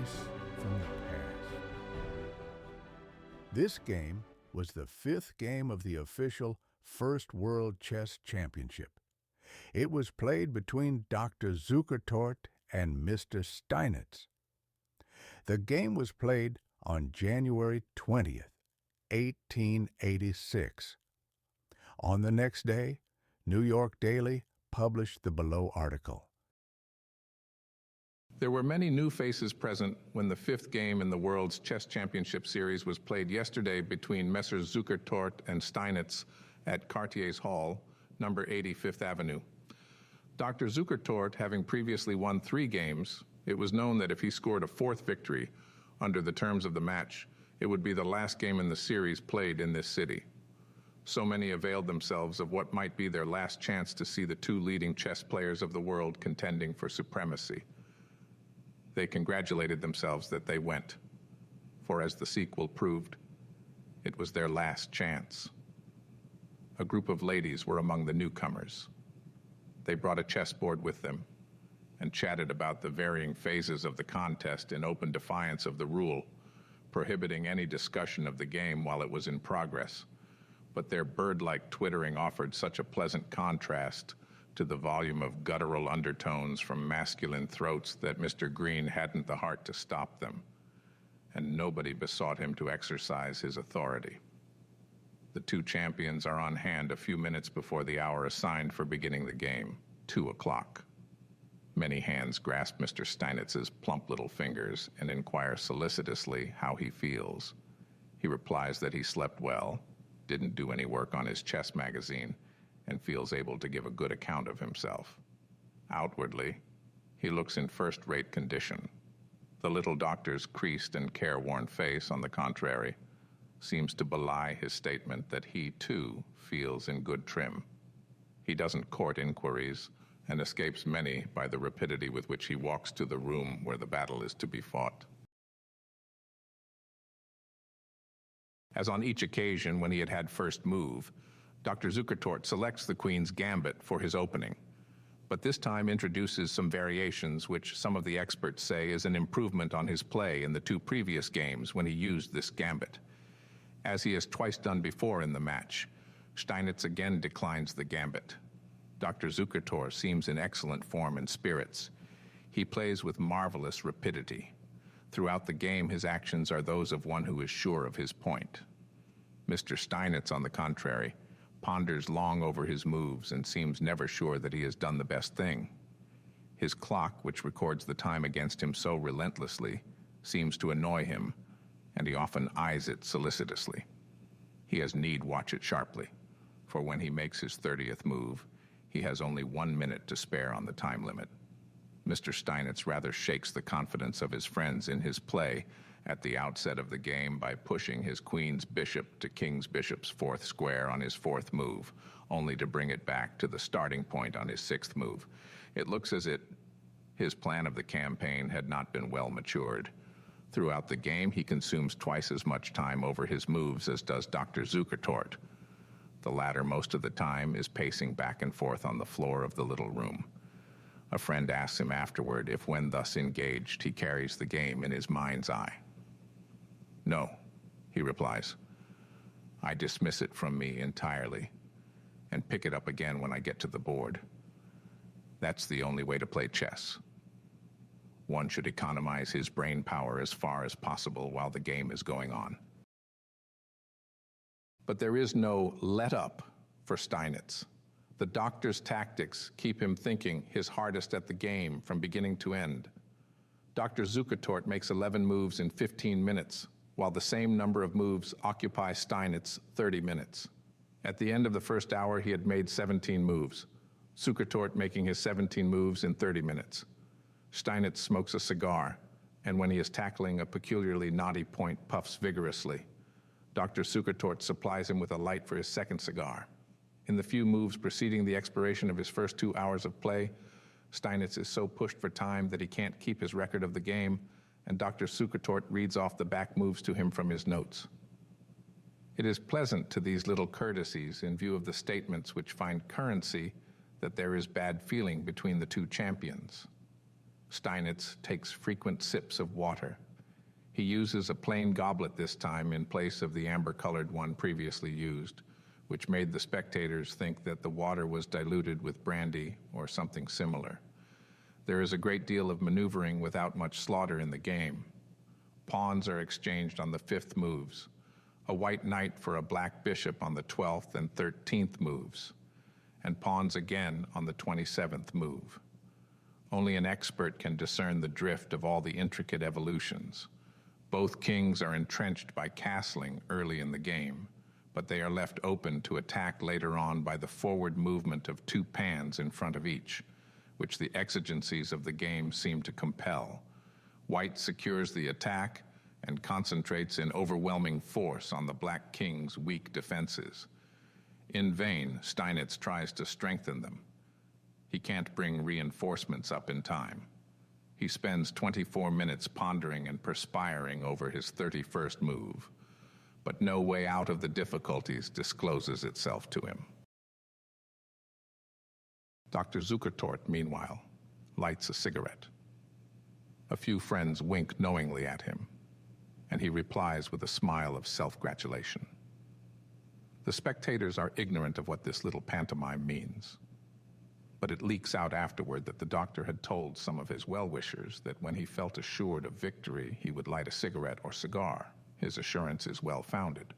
voice from the past. This game was the fifth game of the official First World Chess Championship. It was played between Dr. Zukertort and Mr. Steinitz. The game was played on January 20th, 1886. On the next day, New York Daily published the below article. There were many new faces present when the fifth game in the World's Chess Championship Series was played yesterday between Messrs. Zukertort and Steinitz at Cartier's Hall, number 80 Fifth Avenue. Dr. Zukertort having previously won 3 games, it was known that if he scored a 4th victory under the terms of the match, it would be the last game in the series played in this city. So many availed themselves of what might be their last chance to see the 2 leading chess players of the world contending for supremacy. They congratulated themselves that they went, for as the sequel proved, it was their last chance. A group of ladies were among the newcomers. They brought a chessboard with them and chatted about the varying phases of the contest in open defiance of the rule, prohibiting any discussion of the game while it was in progress. But their bird-like twittering offered such a pleasant contrast to the volume of guttural undertones from masculine throats that Mr. Green hadn't the heart to stop them, and nobody besought him to exercise his authority. The 2 champions are on hand a few minutes before the hour assigned for beginning the game, 2 o'clock. Many hands grasp Mr. Steinitz's plump little fingers and inquire solicitously how he feels. He replies that he slept well, didn't do any work on his chess magazine, and feels able to give a good account of himself. Outwardly, he looks in first-rate condition. The little doctor's creased and careworn face, on the contrary, seems to belie his statement that he, too, feels in good trim. He doesn't court inquiries and escapes many by the rapidity with which he walks to the room where the battle is to be fought. As on each occasion when he had had first move, Dr. Zukertort selects the Queen's Gambit for his opening, but this time introduces some variations which some of the experts say is an improvement on his play in the 2 previous games when he used this Gambit. As he has twice done before in the match, Steinitz again declines the Gambit. Dr. Zukertort seems in excellent form and spirits. He plays with marvelous rapidity. Throughout the game, his actions are those of one who is sure of his point. Mr. Steinitz, on the contrary, ponders long over his moves and seems never sure that he has done the best thing. His clock, which records the time against him so relentlessly, seems to annoy him, and he often eyes it solicitously. He has need watch it sharply, for when he makes his 30th move, he has only 1 minute to spare on the time limit. Mr. Steinitz rather shakes the confidence of his friends in his play at the outset of the game by pushing his queen's bishop to king's bishop's 4th square on his 4th move, only to bring it back to the starting point on his 6th move. It looks as if his plan of the campaign had not been well matured. Throughout the game, he consumes twice as much time over his moves as does Dr. Zukertort. The latter, most of the time, is pacing back and forth on the floor of the little room. A friend asks him afterward if, when thus engaged, he carries the game in his mind's eye. "No," he replies. "I dismiss it from me entirely and pick it up again when I get to the board. That's the only way to play chess. One should economize his brain power as far as possible while the game is going on." But there is no let up for Steinitz. The doctor's tactics keep him thinking his hardest at the game from beginning to end. Dr. Zukertort makes 11 moves in 15 minutes, while the same number of moves occupy Steinitz 30 minutes. At the end of the first hour, he had made 17 moves, Zukertort making his 17 moves in 30 minutes. Steinitz smokes a cigar, and when he is tackling a peculiarly knotty point, puffs vigorously. Dr. Zukertort supplies him with a light for his second cigar. In the few moves preceding the expiration of his first 2 hours of play, Steinitz is so pushed for time that he can't keep his record of the game, and Dr. Zukertort reads off the back moves to him from his notes. It is pleasant to these little courtesies in view of the statements which find currency that there is bad feeling between the 2 champions. Steinitz takes frequent sips of water. He uses a plain goblet this time in place of the amber-colored one previously used, which made the spectators think that the water was diluted with brandy or something similar. There is a great deal of maneuvering without much slaughter in the game. Pawns are exchanged on the 5th moves, a white knight for a black bishop on the 12th and 13th moves, and pawns again on the 27th move. Only an expert can discern the drift of all the intricate evolutions. Both kings are entrenched by castling early in the game, but they are left open to attack later on by the forward movement of 2 pans in front of each, which the exigencies of the game seem to compel. White secures the attack and concentrates in overwhelming force on the black king's weak defenses. In vain, Steinitz tries to strengthen them. He can't bring reinforcements up in time. He spends 24 minutes pondering and perspiring over his 31st move, but no way out of the difficulties discloses itself to him. Dr. Zukertort, meanwhile, lights a cigarette. A few friends wink knowingly at him, and he replies with a smile of self-gratulation. The spectators are ignorant of what this little pantomime means, but it leaks out afterward that the doctor had told some of his well-wishers that when he felt assured of victory, he would light a cigarette or cigar. His assurance is well-founded.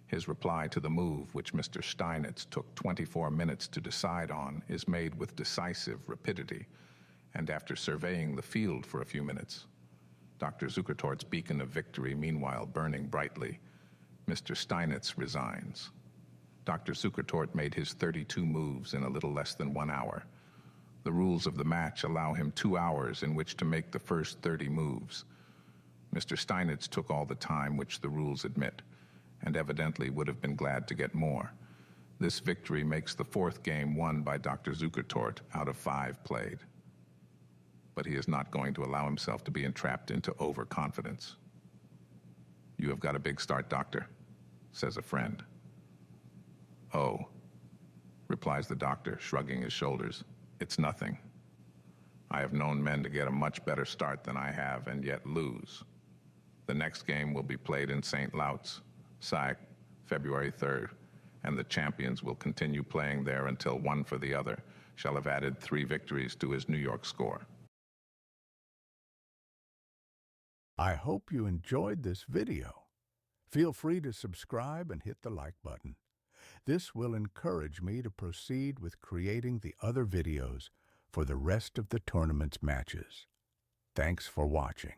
His reply to the move, which Mr. Steinitz took 24 minutes to decide on, is made with decisive rapidity, and after surveying the field for a few minutes, Dr. Zukertort's beacon of victory meanwhile burning brightly, Mr. Steinitz resigns. Dr. Zukertort made his 32 moves in a little less than 1 hour. The rules of the match allow him 2 hours in which to make the first 30 moves. Mr. Steinitz took all the time which the rules admit, and evidently would have been glad to get more. This victory makes the 4th game won by Dr. Zukertort out of 5 played. But he is not going to allow himself to be entrapped into overconfidence. "You have got a big start, Doctor," says a friend. "Oh," replies the doctor, shrugging his shoulders. "It's nothing. I have known men to get a much better start than I have and yet lose. The next game will be played in St. Louts, SAC, February 3rd, and the champions will continue playing there until one for the other shall have added 3 victories to his New York score." I hope you enjoyed this video. Feel free to subscribe and hit the like button. This will encourage me to proceed with creating the other videos for the rest of the tournament's matches. Thanks for watching.